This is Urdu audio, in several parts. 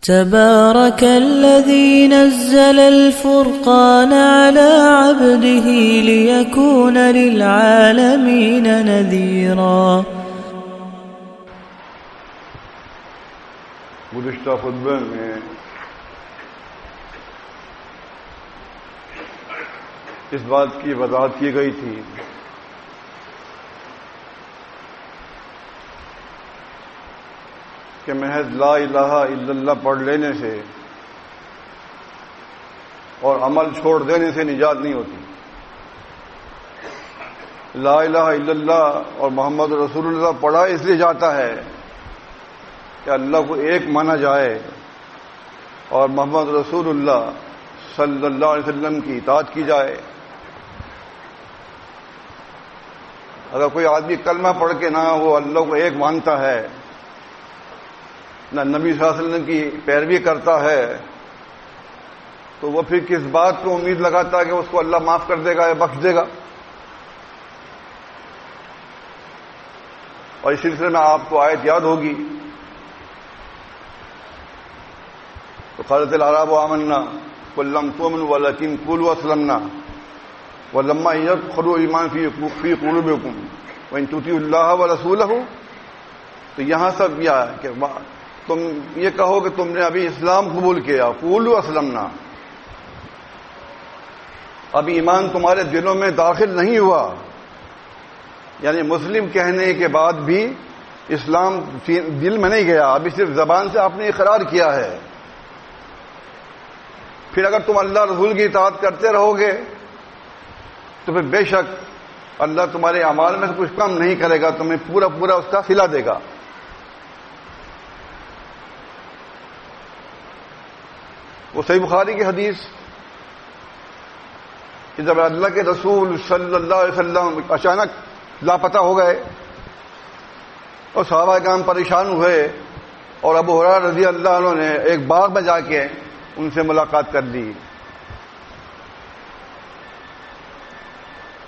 تبارك الذي نزل الفرقان على عبده ليكون للعالمين نذيرا۔ گزشتہ خطبے میں اس بات کی وضاحت کی گئی تھی کہ محض لا الہ الا اللہ پڑھ لینے سے اور عمل چھوڑ دینے سے نجات نہیں ہوتی۔ لا الہ الا اللہ اور محمد رسول اللہ پڑھا اس لیے جاتا ہے کہ اللہ کو ایک مانا جائے اور محمد رسول اللہ صلی اللہ علیہ وسلم کی اطاعت کی جائے۔ اگر کوئی آدمی کلمہ پڑھ کے نہ وہ اللہ کو ایک مانتا ہے، نہ نبی صلی اللہ علیہ وسلم کی پیروی کرتا ہے، تو وہ پھر کس بات کو امید لگاتا ہے کہ اس کو اللہ معاف کر دے گا یا بخش دے گا؟ اور اس سلسلے میں آپ کو آیت یاد ہوگی، تو قالت الاعراب آمنا قل لم تؤمنوا ولكن قولوا اسلمنا ولما يدخل الايمان في قلوبكم وان تطيعوا الله ورسوله۔ تو یہاں سب یہ ہے کہ تم یہ کہو کہ تم نے ابھی اسلام قبول کیا، قولوا اسلمنا، ابھی ایمان تمہارے دلوں میں داخل نہیں ہوا، یعنی مسلم کہنے کے بعد بھی اسلام دل میں نہیں گیا، ابھی صرف زبان سے آپ نے اقرار کیا ہے۔ پھر اگر تم اللہ رسول کی اطاعت کرتے رہو گے تو پھر بے شک اللہ تمہارے اعمال میں سے کچھ کم نہیں کرے گا، تمہیں پورا پورا اس کا صلہ دے گا۔ وہ صحیح بخاری کی حدیث کہ جب اللہ کے رسول صلی اللہ علیہ وسلم اچانک لاپتہ ہو گئے اور صحابہ کرام پریشان ہوئے، اور ابو ہریرہ رضی اللہ عنہ نے ایک باغ میں جا کے ان سے ملاقات کر لی،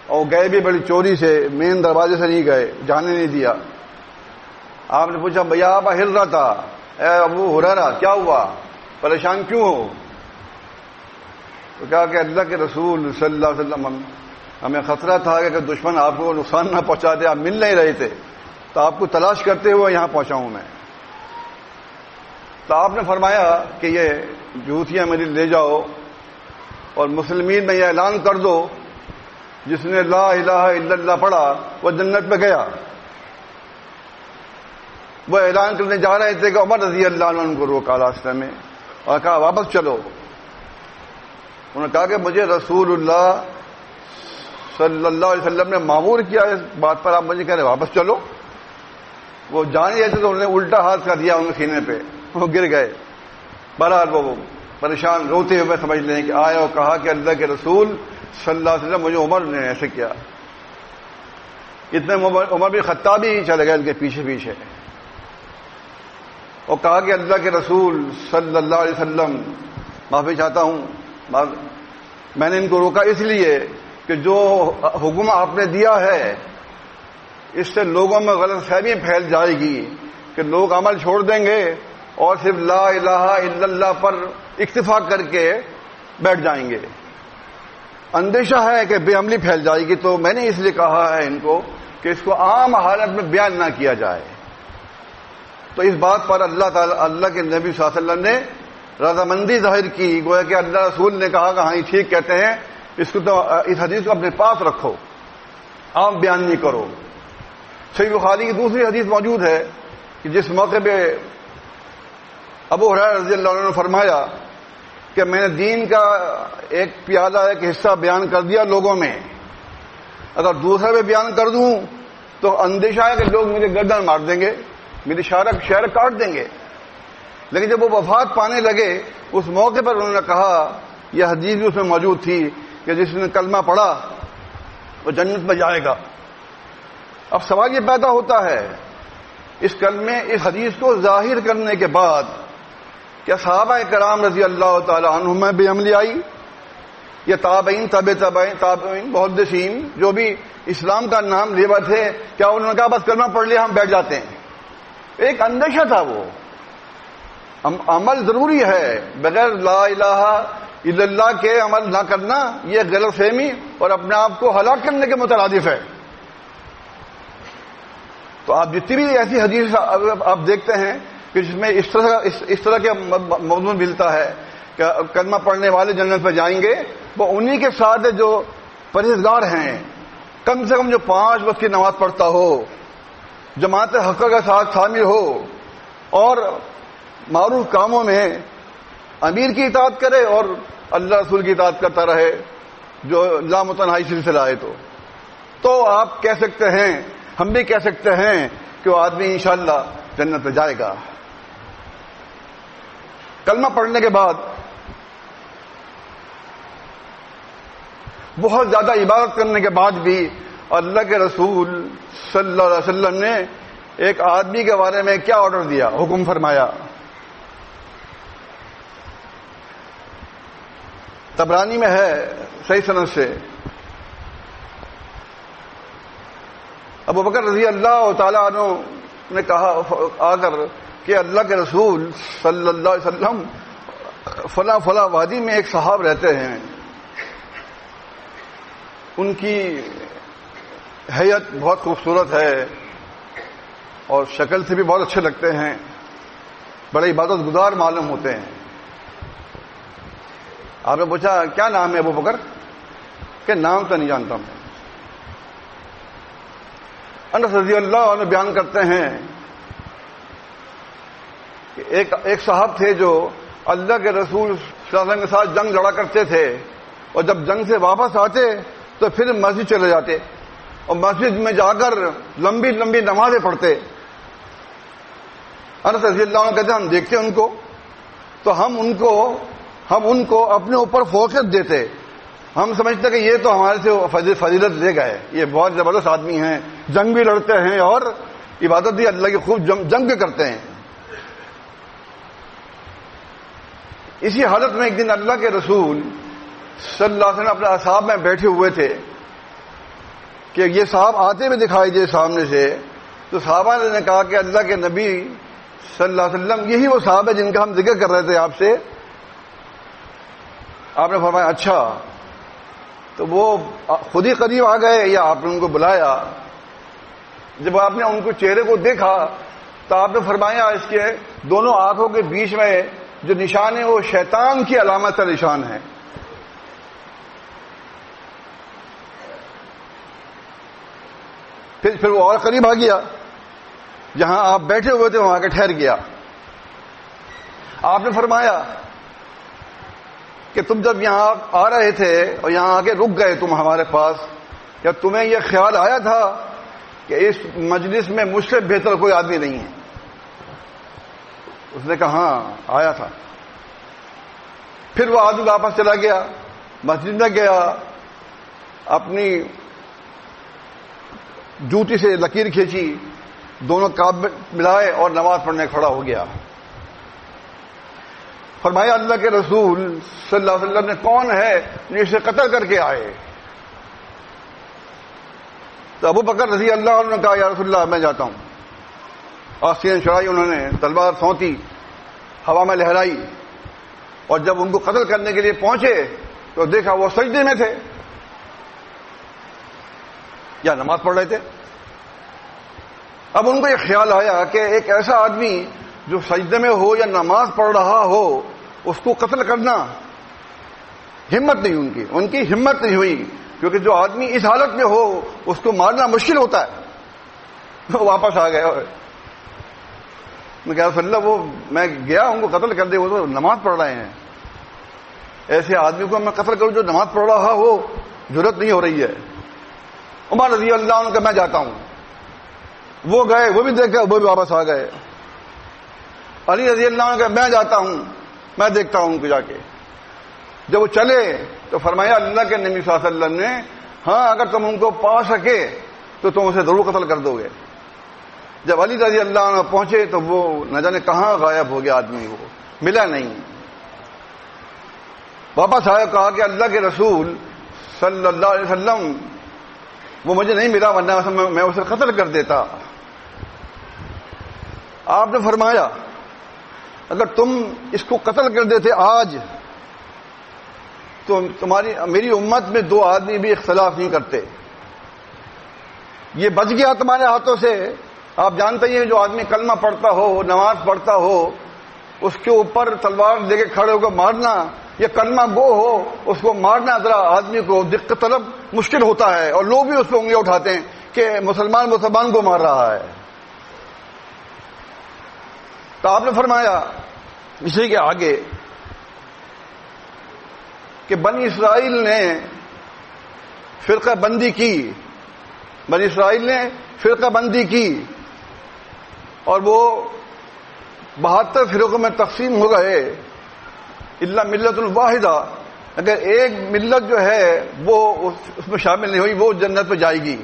اور گئے بھی بڑی چوری سے، مین دروازے سے نہیں گئے، جانے نہیں دیا۔ آپ نے پوچھا بھیا ابا ہریرہ تھا، اے ابو ہریرہ کیا ہوا، پریشان کیوں ہو؟ تو کہا کہ اللہ کے رسول صلی اللہ علیہ وسلم ہمیں خطرہ تھا کہ دشمن آپ کو نقصان نہ پہنچا دے، آپ مل نہیں رہے تھے، تو آپ کو تلاش کرتے ہوئے یہاں پہنچا ہوں میں۔ تو آپ نے فرمایا کہ یہ جوتیاں میری لے جاؤ اور مسلمین میں یہ اعلان کر دو جس نے لا الہ الا اللہ پڑھا وہ جنت میں گیا۔ وہ اعلان کرنے جا رہے تھے کہ عمر رضی اللہ عنہ کو روکا راستے میں اور کہا واپس چلو۔ انہوں نے کہا کہ مجھے رسول اللہ صلی اللہ علیہ وسلم نے معمور کیا اس بات پر، آپ مجھے کہہ رہے واپس چلو۔ وہ جان رہے تھے تو انہوں نے الٹا ہاتھ کر دیا ان کے سینے پہ، وہ گر گئے۔ بہرحال وہ پریشان روتے ہوئے سمجھ لیں کہ آئے اور کہا کہ اللہ کے رسول صلی اللہ علیہ وسلم مجھے عمر نے ایسے کیا۔ اتنے عمر بھی خطابی ہی چلے گئے ان کے پیچھے پیچھے، اور کہا کہ اللہ کے رسول صلی اللہ علیہ وسلم معافی چاہتا ہوں، میں نے ان کو روکا اس لیے کہ جو حکم آپ نے دیا ہے اس سے لوگوں میں غلط فہمی پھیل جائے گی کہ لوگ عمل چھوڑ دیں گے اور صرف لا الہ الا اللہ پر اکتفا کر کے بیٹھ جائیں گے، اندیشہ ہے کہ بے عملی پھیل جائے گی۔ تو میں نے اس لیے کہا ہے ان کو کہ اس کو عام حالت میں بیان نہ کیا جائے۔ تو اس بات پر اللہ تعالی اللہ کے نبی صلی اللہ علیہ وسلم نے رضامندی ظاہر کی، گویا کہ اللہ رسول نے کہا کہ ہاں یہ ٹھیک کہتے ہیں، اس کو تو اس حدیث کو اپنے پاس رکھو، عام بیان نہیں کرو۔ صحیح بخاری کی دوسری حدیث موجود ہے کہ جس موقع پہ ابو ہریرہ رضی اللہ عنہ نے فرمایا کہ میں نے دین کا ایک پیالہ ایک حصہ بیان کر دیا لوگوں میں، اگر دوسرا بھی بیان کر دوں تو اندیشہ ہے کہ لوگ مجھے گردن مار دیں گے، میری شہر کاٹ دیں گے۔ لیکن جب وہ وفات پانے لگے اس موقع پر انہوں نے کہا، یہ حدیث بھی اس میں موجود تھی کہ جس نے کلمہ پڑھا وہ جنت میں جائے گا۔ اب سوال یہ پیدا ہوتا ہے اس کلمے اس حدیث کو ظاہر کرنے کے بعد کیا صحابہ کرام رضی اللہ تعالی عنہم میں بے عملی آئی؟ یا تابعین تابعین محدثین جو بھی اسلام کا نام لیوا تھے، کیا انہوں نے کہا بس کلمہ پڑھ لیا ہم بیٹھ جاتے ہیں؟ ایک اندیشہ تھا وہ عمل ضروری ہے، بغیر لا الہ الا اللہ کے عمل نہ کرنا یہ غلط فہمی اور اپنے آپ کو ہلاک کرنے کے مترادف ہے۔ تو آپ جتنی بھی ایسی حدیث آپ دیکھتے ہیں کہ جس میں اس طرح کے مضمون ملتا ہے کہ کلمہ پڑھنے والے جنت میں جائیں گے، وہ انہی کے ساتھ جو پرہیزگار ہیں، کم سے کم جو 5 وقت کی نماز پڑھتا ہو، جماعت حق کے ساتھ شامل ہو اور معروف کاموں میں امیر کی اطاعت کرے اور اللہ رسول کی اطاعت کرتا رہے، جو لامتناہی سلسلہ ہے۔ تو آپ کہہ سکتے ہیں، ہم بھی کہہ سکتے ہیں کہ وہ آدمی انشاءاللہ جنت میں جائے گا۔ کلمہ پڑھنے کے بعد بہت زیادہ عبادت کرنے کے بعد بھی اللہ کے رسول صلی اللہ علیہ وسلم نے ایک آدمی کے بارے میں کیا آرڈر دیا، حکم فرمایا۔ طبرانی میں ہے صحیح سند سے، ابو بکر رضی اللہ تعالیٰ عنہ نے کہا آ کر کہ اللہ کے رسول صلی اللہ علیہ وسلم فلاں فلاں وادی میں ایک صاحب رہتے ہیں، ان کی حیت بہت خوبصورت ہے اور شکل سے بھی بہت اچھے لگتے ہیں، بڑے عبادت گزار معلوم ہوتے ہیں۔ آپ نے پوچھا کیا نام ہے ابو بکر؟ کہ نام تو نہیں جانتا میں۔ انس رضی اللہ عنہ بیان کرتے ہیں کہ ایک صاحب تھے جو اللہ کے رسول صلی اللہ علیہ وسلم کے ساتھ جنگ لڑا کرتے تھے، اور جب جنگ سے واپس آتے تو پھر مسجد چلے جاتے اور مسجد میں جا کر لمبی لمبی نمازیں پڑھتے۔ انس رضی اللہ عنہ کہتے ہیں ہم دیکھتے ان کو تو ہم ان کو اپنے اوپر فوقیت دیتے، ہم سمجھتے کہ یہ تو ہمارے سے فضیلت لے گئے، یہ بہت زبردست آدمی ہیں، جنگ بھی لڑتے ہیں اور عبادت بھی اللہ کی خوب جنگ بھی کرتے ہیں۔ اسی حالت میں ایک دن اللہ کے رسول صلی اللہ علیہ وسلم اپنے اصحاب میں بیٹھے ہوئے تھے کہ یہ صاحب آتے ہوئے دکھائی دے سامنے سے، تو صحابہ نے کہا کہ اللہ کے نبی صلی اللہ علیہ وسلم یہی وہ صاحب ہے جن کا ہم ذکر کر رہے تھے آپ سے۔ آپ نے فرمایا اچھا، تو وہ خود ہی قریب آ گئے یا آپ نے ان کو بلایا؟ جب آپ نے ان کو چہرے کو دیکھا تو آپ نے فرمایا اس کے دونوں آنکھوں کے بیچ میں جو نشان ہے وہ شیطان کی علامت کا نشان ہے۔ پھر وہ اور قریب آ گیا، جہاں آپ بیٹھے ہوئے تھے وہاں آ کے ٹھہر گیا۔ آپ نے فرمایا کہ تم جب یہاں آ رہے تھے اور یہاں آ کے رک گئے تم ہمارے پاس، کیا تمہیں یہ خیال آیا تھا کہ اس مجلس میں مجھ سے بہتر کوئی آدمی نہیں ہے؟ اس نے کہا ہاں آیا تھا۔ پھر وہ آدمی واپس چلا گیا، مسجد میں گیا، اپنی جوتی سے لکیر کھینچی، دونوں کعب ملائے اور نماز پڑھنے کھڑا ہو گیا۔ فرمایا اللہ کے رسول صلی اللہ علیہ وسلم نے کون ہے جو اسے قتل کر کے آئے؟ تو ابو بکر رضی اللہ عنہ نے کہا یا رسول اللہ میں جاتا ہوں۔ آستین چڑھائی، انہوں نے تلوار سونتی، ہوا میں لہرائی، اور جب ان کو قتل کرنے کے لیے پہنچے تو دیکھا وہ سجدے میں تھے یا نماز پڑھ رہے تھے۔ اب ان کو یہ خیال آیا کہ ایک ایسا آدمی جو سجدے میں ہو یا نماز پڑھ رہا ہو اس کو قتل کرنا، ہمت نہیں ان کی ہمت نہیں ہوئی، کیونکہ جو آدمی اس حالت میں ہو اس کو مارنا مشکل ہوتا ہے۔ وہ واپس آ گئے، میں کہا صلی اللہ وہ میں گیا ان کو قتل کر دے، وہ تو نماز پڑھ رہے ہیں، ایسے آدمی کو میں قتل کروں جو نماز پڑھ رہا ہو، ضرورت نہیں ہو رہی ہے۔ عمر رضی اللہ عنہ کہ میں جاتا ہوں۔ وہ گئے، وہ بھی دیکھا، وہ بھی واپس آ گئے۔ علی رضی اللہ عنہ کہ میں جاتا ہوں، میں دیکھتا ہوں ان کو جا کے۔ جب وہ چلے تو فرمایا اللہ کے نبی صلی اللہ علیہ وسلم نے ہاں اگر تم ان کو پا سکے تو تم اسے ضرور قتل کر دو گے۔ جب علی رضی اللہ عنہ پہنچے تو وہ نہ جانے کہاں غائب ہو گیا آدمی، وہ ملا نہیں۔ واپس آیا، کہا کہ اللہ کے رسول صلی اللہ علیہ وسلم وہ مجھے نہیں ملا، ورنہ میں اسے قتل کر دیتا۔ آپ نے فرمایا اگر تم اس کو قتل کر دیتے آج تو میری امت میں 2 آدمی بھی اختلاف نہیں کرتے. یہ بچ گیا تمہارے ہاتھوں سے. آپ جانتے ہیں جو آدمی کلمہ پڑھتا ہو, نماز پڑھتا ہو, اس کے اوپر تلوار لے کے کھڑے ہو کر مارنا, یا کلمہ گو ہو اس کو مارنا ذرا آدمی کو دقت طلب مشکل ہوتا ہے, اور لوگ بھی اس پہ انگلیاں اٹھاتے ہیں کہ مسلمان کو مار رہا ہے. تو آپ نے فرمایا اسی کے آگے کہ بنی اسرائیل نے فرقہ بندی کی, بنی اسرائیل نے فرقہ بندی کی, اور وہ 72 فرقوں میں تقسیم ہو گئے. الا ملت الواحدہ, اگر ایک ملت جو ہے وہ اس میں شامل نہیں ہوئی وہ جنت پہ جائے گی.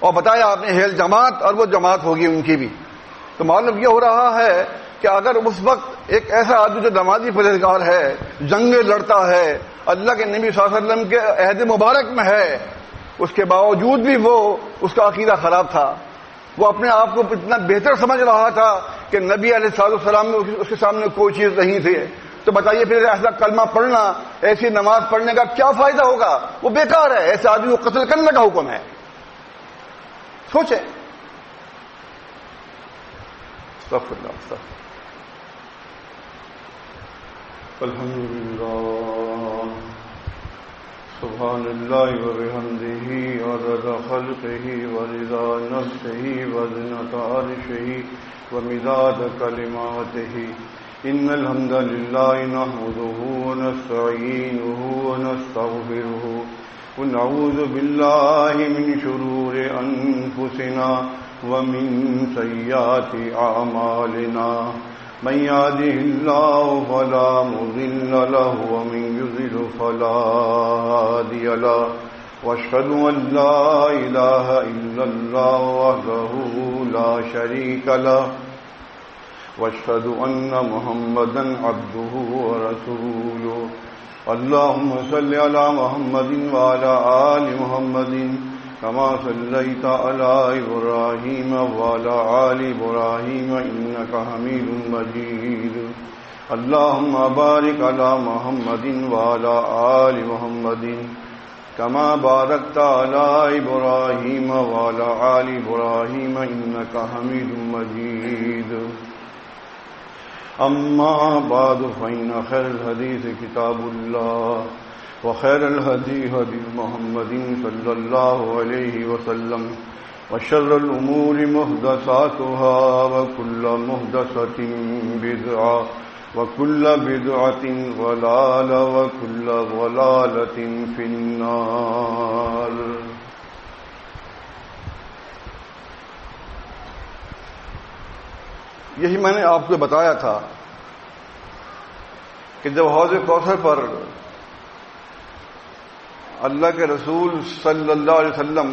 اور بتایا آپ نے ہیل جماعت, اور وہ جماعت ہوگی ان کی بھی. تو معلوم یہ ہو رہا ہے کہ اگر اس وقت ایک ایسا آدمی جو نمازی پرہیزگار ہے, جنگیں لڑتا ہے, اللہ کے نبی صلی اللہ علیہ وسلم کے عہد مبارک میں ہے, اس کے باوجود بھی وہ اس کا عقیدہ خراب تھا, وہ اپنے آپ کو اتنا بہتر سمجھ رہا تھا کہ نبی علیہ السلام میں اس کے سامنے کوئی چیز نہیں تھی. تو بتائیے پھر ایسا کلمہ پڑھنا, ایسی نماز پڑھنے کا کیا فائدہ ہوگا؟ وہ بیکار ہے. ایسے آدمی کو قتل کرنے کا حکم ہے. سوچیں. استغفر اللہ. الحمدللہ سبحان اللہ وبحمدہ عدد خلقہ ورضا نفسہ وزنة عرشہ ومداد کلماتہ. ان الحمد للہ نحمدہ ونستعینہ ونستغفرہ ونعوذ باللہ من شرور انفسنا ومن سیئات اعمالنا. من يهده الله فلا مضل له ومن يضلل فلا هادي له واشهد ان لا اله الا الله وحده لا شريك له واشهد ان محمدا عبده ورسوله. اللهم صل على محمد وعلى آل محمد كما صليت على إبراهيم وعلى آل إبراهيم إنك حميد مجيد. اللهم بارك على محمد وعلى آل محمد كما باركت على إبراهيم وعلى آل إبراهيم إنك حميد مجيد. أما بعد فإن خير الحديث كتاب الله وخير الهدي هدي محمد صلى الله عليه وسلم وشر الأمور محدثاتها وكل محدثة بدعة وكل بدعة ضلالة وكل ضلالة في النار. یہی میں نے آپ کو بتایا تھا کہ جب حوض کوثر پر اللہ کے رسول صلی اللہ علیہ وسلم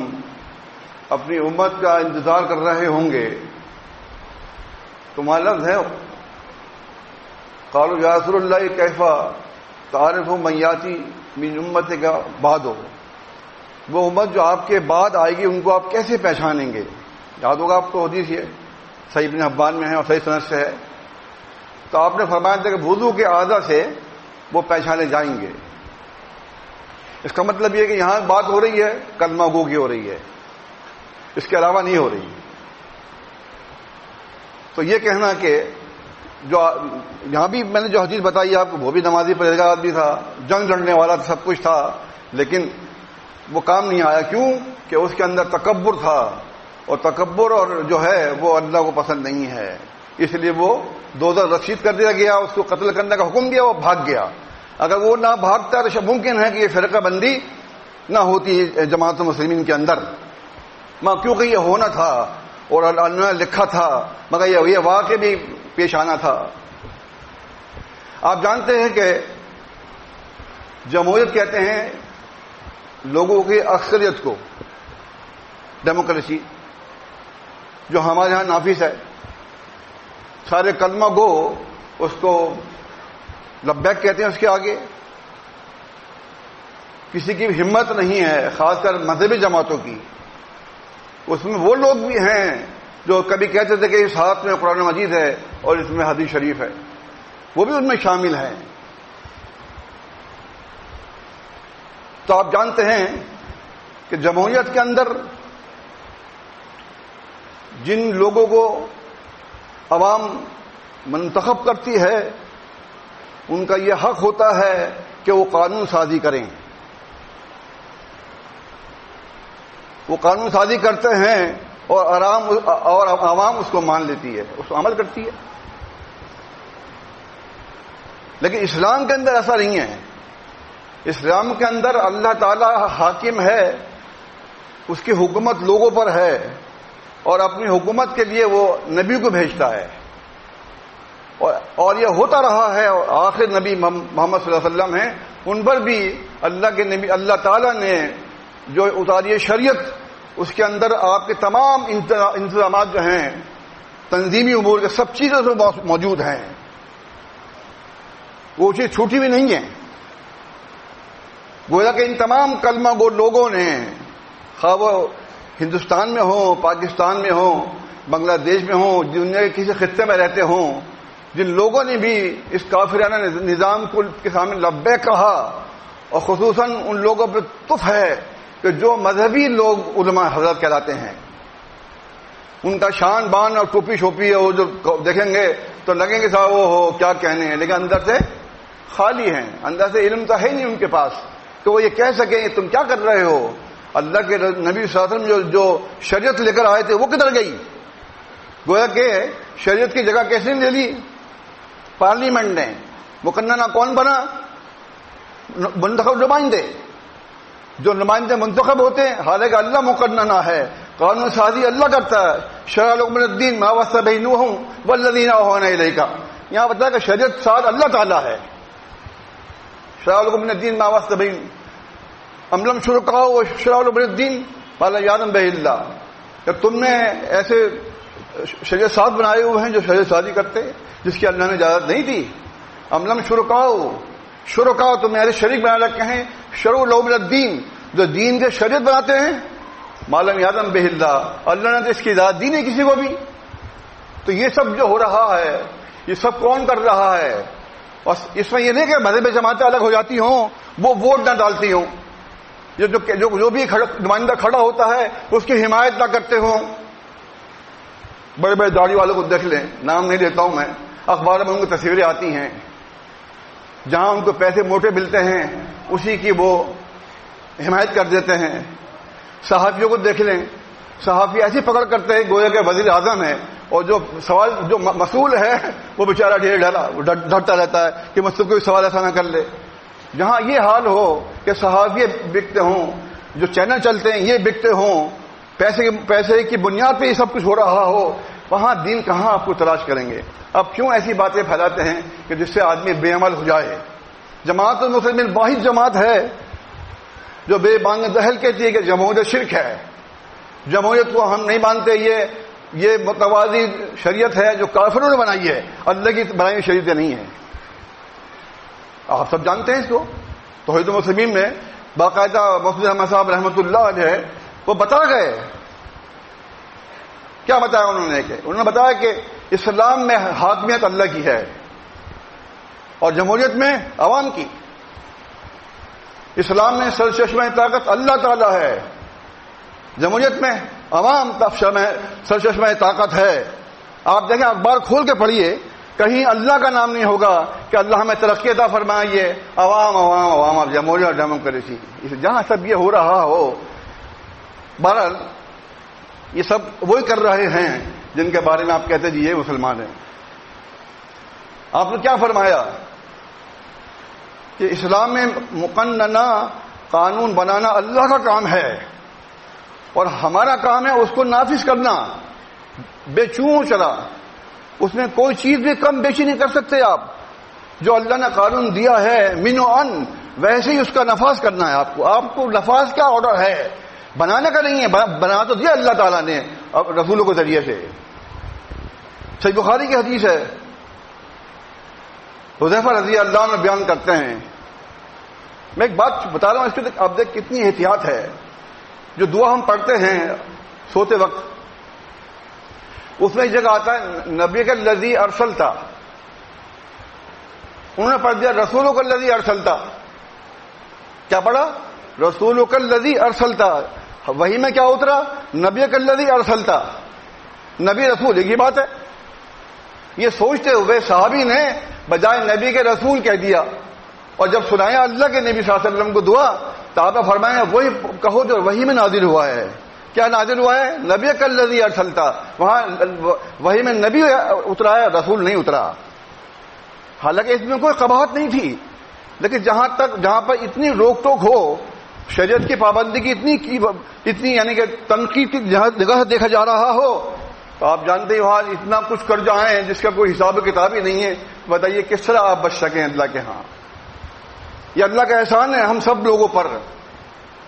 اپنی امت کا انتظار کر رہے ہوں گے تو لفظ ہے قالوا یا رسول اللہ کیف تعرف من یاتی من امتک بعد. وہ امت جو آپ کے بعد آئے گی ان کو آپ کیسے پہچانیں گے؟ یاد ہوگا آپ کو حدیث یہ صحیح ابن حبان میں ہے اور صحیح سند سے ہے. تو آپ نے فرمایا تھا کہ وضو کے اعضاء سے وہ پہچانے جائیں گے. اس کا مطلب یہ کہ یہاں بات ہو رہی ہے کلمہ گو کی ہو رہی ہے, اس کے علاوہ نہیں ہو رہی. تو یہ کہنا کہ جو یہاں بھی میں نے جو حدیث بتائی آپ کو وہ بھی نمازی پرہیزگار آدمی تھا, جنگ لڑنے والا تھا, سب کچھ تھا, لیکن وہ کام نہیں آیا. کیوں کہ اس کے اندر تکبر تھا, اور تکبر اور جو ہے وہ اللہ کو پسند نہیں ہے. اس لیے وہ دوزخ رسید کر دیا گیا, اس کو قتل کرنے کا حکم دیا, وہ بھاگ گیا. اگر وہ نہ بھاگتا تو ممکن ہے کہ یہ فرقہ بندی نہ ہوتی جماعت المسلمین کے اندر, کیونکہ یہ ہونا تھا اور اللہ نے لکھا تھا, مگر یہ واقع بھی پیش آنا تھا. آپ جانتے ہیں کہ جمہوریت کہتے ہیں لوگوں کی اکثریت کو, ڈیموکریسی جو ہمارے ہاں نافذ ہے. سارے کلمہ گو اس کو لبیک کہتے ہیں, اس کے آگے کسی کی ہمت نہیں ہے, خاص کر مذہبی جماعتوں کی. اس میں وہ لوگ بھی ہیں جو کبھی کہتے تھے کہ اس ہاتھ میں قرآن مجید ہے اور اس میں حدیث شریف ہے, وہ بھی ان میں شامل ہیں. تو آپ جانتے ہیں کہ جمہوریت کے اندر جن لوگوں کو عوام منتخب کرتی ہے ان کا یہ حق ہوتا ہے کہ وہ قانون سازی کریں. وہ قانون سازی کرتے ہیں اور عوام اس کو مان لیتی ہے, اس کو عمل کرتی ہے. لیکن اسلام کے اندر ایسا نہیں ہے. اسلام کے اندر اللہ تعالی حاکم ہے, اس کی حکومت لوگوں پر ہے, اور اپنی حکومت کے لیے وہ نبی کو بھیجتا ہے. اور یہ ہوتا رہا ہے. آخر نبی محمد صلی اللہ علیہ وسلم ہیں, ان پر بھی اللہ کے نبی اللہ تعالیٰ نے جو اتاری شریعت, اس کے اندر آپ کے تمام انتظامات جو ہیں تنظیمی امور کے سب چیزیں موجود ہیں. وہ چیز چھوٹی بھی نہیں ہے. گویا کہ ان تمام کلمہ گو لوگوں نے, خواہ وہ ہندوستان میں ہوں, پاکستان میں ہوں, بنگلہ دیش میں ہوں, دنیا کے کسی خطے میں رہتے ہوں, جن لوگوں نے بھی اس کافرانہ نظام کو کے سامنے لبیک کہا, اور خصوصاً ان لوگوں پہ تف ہے کہ جو مذہبی لوگ علماء حضرت کہلاتے ہیں. ان کا شان بان اور ٹوپی شوپی ہے, وہ جو دیکھیں گے تو لگیں گے صاحب وہ ہو کیا کہنے ہیں, لیکن اندر سے خالی ہیں. اندر سے علم تو ہے نہیں ان کے پاس کہ وہ یہ کہہ سکیں تم کیا کر رہے ہو. اللہ کے نبی صلی اللہ علیہ وسلم جو شریعت لے کر آئے تھے وہ کدھر گئی. گویا کہ شریعت کی جگہ کیسے لے لی پارلیمنٹ نے. مقننہ کون بنا؟ منتخب نمائندے. جو نمائندے منتخب ہوتے ہیں, حالانکہ اللہ مقننہ ہے, قانون سازی اللہ کرتا ہے. شرع لکم من الدین ما وصى به نوح والذین اوحینا الیک. یہاں بتایا کہ شریعت ساز اللہ تعالیٰ ہے. شرع لکم من الدین ما وصى به ام لم شرکاء شرع لکم من الدین ما لم یعلم به اللہ. کہ تم نے ایسے شریعت ساز بنائے ہوئے ہیں جو شریعت سازی کرتے جس کی اللہ نے اجازت نہیں دی. ام لم شرکاء تم نے ایسے شریک بنا رکھے ہیں, شرع لکم من الدین جو دین کے شریعت بناتے ہیں, ما لم یعلم به اللہ اللہ نے تو اس کی اجازت دی نہیں کسی کو بھی. تو یہ سب جو ہو رہا ہے یہ سب کون کر رہا ہے؟ اور اس میں یہ نہیں کہ مذہب جماعتیں الگ ہو جاتی ہوں, وہ ووٹ نہ ڈالتی ہوں, جو بھی نمائندہ کھڑا ہوتا ہے اس کی حمایت نہ کرتے ہوں. بڑے بڑے داڑھی والوں کو دیکھ لیں, نام نہیں لیتا ہوں میں, اخبار میں ان کی تصویریں آتی ہیں, جہاں ان کو پیسے موٹے ملتے ہیں اسی کی وہ حمایت کر دیتے ہیں. صحافیوں کو دیکھ لیں, صحافی ایسی پکڑ کرتے ہیں گویا کہ وزیر اعظم ہے, اور جو مسئول ہے وہ بیچارہ ڈرتا رہتا ہے کہ مجھ سے کوئی سوال ایسا نہ کر لے. جہاں یہ حال ہو کہ صحافی بکتے ہوں, جو چینل چلتے ہیں یہ بکتے ہوں, پیسے کی بنیاد پہ یہ سب کچھ ہو رہا ہو, وہاں دین کہاں آپ کو تلاش کریں گے؟ اب کیوں ایسی باتیں پھیلاتے ہیں کہ جس سے آدمی بے عمل ہو جائے؟ جماعت المسلمین واحد جماعت ہے جو بے بانگ دہل کہتی ہے کہ جمہوریت شرک ہے. جمہوریت کو ہم نہیں مانتے, یہ متوازی شریعت ہے جو کافروں نے بنائی ہے, اللہ کی بنائی ہوئی شریعت نہیں ہے. آپ سب جانتے ہیں اس کو. توحید المسلمین میں باقاعدہ مفتی احمد صاحب رحمۃ اللہ علیہ وہ بتا گئے. کیا بتایا انہوں نے بتایا کہ اسلام میں حاکمیت اللہ کی ہے اور جمہوریت میں عوام کی. اسلام میں سرچشمہ طاقت اللہ تعالیٰ ہے, جمہوریت میں عوام سرچشمہ طاقت ہے. آپ دیکھیں اخبار کھول کے پڑھیے, کہیں اللہ کا نام نہیں ہوگا کہ اللہ ہمیں ترقی عطا فرمائیے, عوام عوام عوام جمہوریت اور ڈیموکریسی. جہاں سب یہ ہو رہا ہو, بہرحال یہ سب وہی کر رہے ہیں جن کے بارے میں آپ کہتے جی یہ مسلمان ہیں. آپ نے کیا فرمایا کہ اسلام میں مقننہ قانون بنانا اللہ کا کام ہے اور ہمارا کام ہے اس کو نافذ کرنا. بے چوں چلا, اس میں کوئی چیز بھی کم بیشی نہیں کر سکتے آپ. جو اللہ نے قانون دیا ہے من و ان, ویسے ہی اس کا نفاذ کرنا ہے آپ کو. آپ کو نفاذ کا آرڈر ہے, بنانے کا نہیں ہے. بنا تو دیا اللہ تعالیٰ نے رسولوں کے ذریعے سے. صحیح بخاری کی حدیث ہے, حذیفہ رضی اللہ عنہ بیان کرتے ہیں. میں ایک بات بتا رہا ہوں, اس کے آپ دیکھ کتنی احتیاط ہے. جو دعا ہم پڑھتے ہیں سوتے وقت, اس میں ایک جگہ آتا ہے نبی کا الذی ارسلتا, انہوں نے پڑھ دیا رسولک الذی ارسلتا. کیا پڑھا؟ رسولک الذی ارسلتا. وحی میں کیا اترا؟ نبیک الذی ارسلتا. نبی رسول ایک ہی بات ہے. یہ سوچتے ہوئے صحابی نے بجائے نبی کے رسول کہہ دیا، اور جب سنایا اللہ کے نبی صلی اللہ علیہ وسلم کو دعا تو آپ نے فرمایا وہی کہو جو وحی میں نازل ہوا ہے. کیا نازل ہوا ہے؟ نبیک الذی ارسلتا. وہاں وحی میں نبی اترا ہے، رسول نہیں اترا. حالانکہ اس میں کوئی قباحت نہیں تھی، لیکن جہاں پر اتنی روک ٹوک ہو، شریعت کی پابندی کی اتنی یعنی کہ تنقید کی جگہ دیکھا جا رہا ہو، تو آپ جانتے ہیں وہاں اتنا کچھ کر جائیں جس کا کوئی حساب و کتاب ہی نہیں ہے. بتائیے کس طرح آپ بچ سکیں اللہ کے ہاں؟ یہ اللہ کا احسان ہے ہم سب لوگوں پر.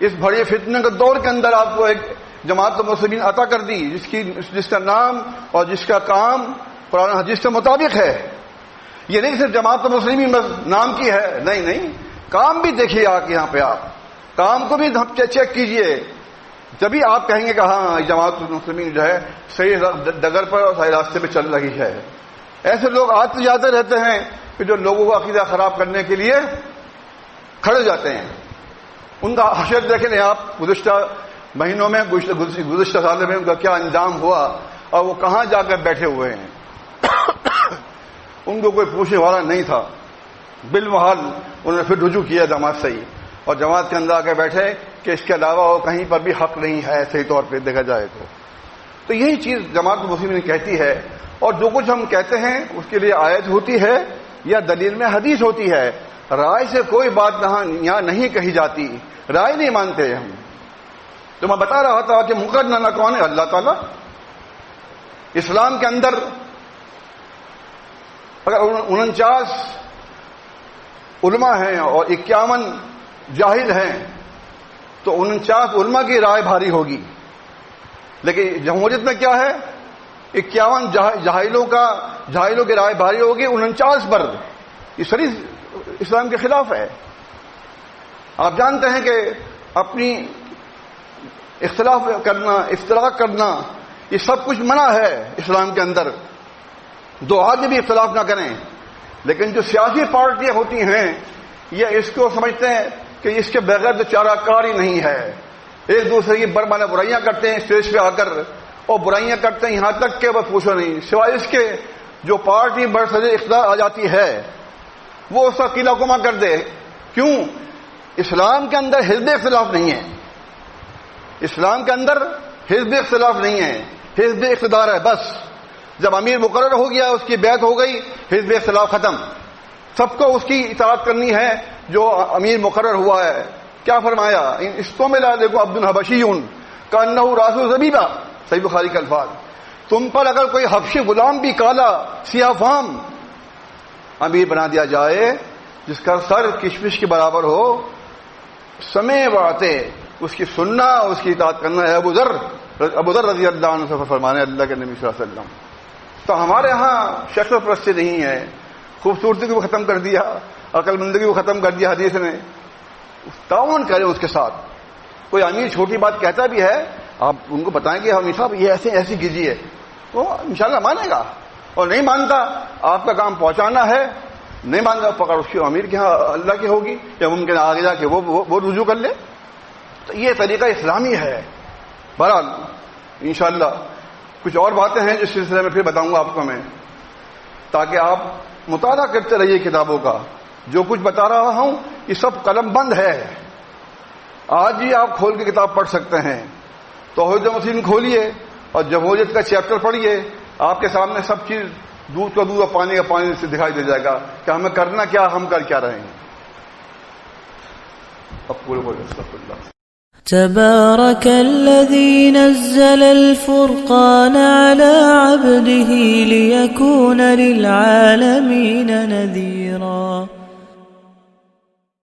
اس بڑے فتنے کے دور کے اندر آپ کو ایک جماعت المسلمین عطا کر دی جس کا نام اور جس کا کام قرآن حدیث کے مطابق ہے. یہ نہیں صرف جماعت المسلمین بس نام کی ہے، نہیں، کام بھی دیکھیے آ کے یہاں پہ. آپ کام کو بھی چیک کیجئے، جبھی آپ کہیں گے کہ ہاں جماعت المسلمین جو ہے صحیح ڈگر پر اور صحیح راستے پہ چل رہی ہے. ایسے لوگ آتے جاتے رہتے ہیں کہ جو لوگوں کا عقیدہ خراب کرنے کے لیے کھڑے جاتے ہیں. ان کا حشر دیکھیں نہیں آپ، گزشتہ مہینوں میں گزشتہ سالوں میں ان کا کیا انجام ہوا اور وہ کہاں جا کر بیٹھے ہوئے ہیں. ان کو کوئی پوچھنے والا نہیں تھا. بالمحال انہوں نے پھر رجوع کیا جماعت سے ہی، اور جماعت کے اندر آ کے بیٹھے کہ اس کے علاوہ وہ کہیں پر بھی حق نہیں ہے صحیح طور پہ دیکھا جائے تو یہی چیز جماعت المسلمین کہتی ہے. اور جو کچھ ہم کہتے ہیں اس کے لیے آیت ہوتی ہے یا دلیل میں حدیث ہوتی ہے. رائے سے کوئی بات یہاں نہیں کہی جاتی، رائے نہیں مانتے ہم. تو میں بتا رہا تھا کہ مقرر کون ہے؟ اللہ تعالیٰ. اسلام کے اندر اگر 49 علماء ہیں اور 51 جاہل ہیں تو 49 علماء کی رائے بھاری ہوگی. لیکن جمہوریت میں کیا ہے؟ 51 جاہلوں کی رائے بھاری ہوگی 49 پر. یہ شریف اسلام کے خلاف ہے. آپ جانتے ہیں کہ اپنی اختلاف کرنا، افتراق کرنا، یہ سب کچھ منع ہے اسلام کے اندر. دو آدمی بھی اختلاف نہ کریں. لیکن جو سیاسی پارٹیاں ہوتی ہیں یہ اس کو سمجھتے ہیں کہ اس کے بغیر تو چارہ کار ہی نہیں ہے. ایک دوسرے کی برمانہ برائیاں کرتے ہیں اسٹیج پہ آ کر، اور برائیاں کرتے ہیں یہاں تک کہ بس پوچھو نہیں. سوائے اس کے جو پارٹی برسر اقتدار آ جاتی ہے وہ اس کا قلعہ گما کر دے. کیوں؟ اسلام کے اندر حزب اختلاف نہیں ہے. اسلام کے اندر حزب اختلاف نہیں ہے، حزب اقتدار ہے بس. جب امیر مقرر ہو گیا، اس کی بیعت ہو گئی، حزب اختلاف ختم. سب کو اس کی اطاعت کرنی ہے جو امیر مقرر ہوا ہے. کیا فرمایا؟ اس کو ملا دیکھو عبد الحبشیون کانہ راس زبیبہ، صحیح بخاری کے الفاظ. تم پر اگر کوئی حبشی غلام بھی کالا سیاہ فام امیر بنا دیا جائے جس کا سر کشمش کے برابر ہو، سمے بڑھتے اس کی سننا، اس کی اطاعت کرنا ہے. ابو ذر رضی اللہ عنہ سے فرمانے اللہ کے نبی صلی اللہ علیہ وسلم. تو ہمارے ہاں شکل پرستی نہیں ہے. خوبصورتی کو ختم کر دیا، عقل مندی کو ختم کر دیا حدیث نے. تعاون کریں اس کے ساتھ. کوئی امیر چھوٹی بات کہتا بھی ہے، آپ ان کو بتائیں کہ امیر صاحب یہ ایسی کیجیے، وہ انشاءاللہ مانے گا. اور نہیں مانتا، آپ کا کام پہنچانا ہے. نہیں مانتا پکڑ اس کی امیر کے ہاں اللہ کی ہوگی، یا ممکن آگے جا کے وہ رجوع کر لے. تو یہ طریقہ اسلامی ہے. بہرحال انشاءاللہ کچھ اور باتیں ہیں جس سلسلے میں پھر بتاؤں گا آپ کو میں، تاکہ آپ مطالعہ کرتے رہیے کتابوں کا. جو کچھ بتا رہا ہوں یہ سب قلم بند ہے. آج ہی آپ کھول کے کتاب پڑھ سکتے ہیں. توحید مسلم کھولیے اور جمہوریت کا چیپٹر پڑھیے. آپ کے سامنے سب چیز دودھ کا دودھ اور پانی کا پانی سے دکھائی دے جائے گا کہ ہمیں کرنا کیا، ہم کر کیا رہے ہیں. اب پورے استغفر اللہ. تبارك الذي نزل الفرقان على عبده ليكون للعالمين نذيرا.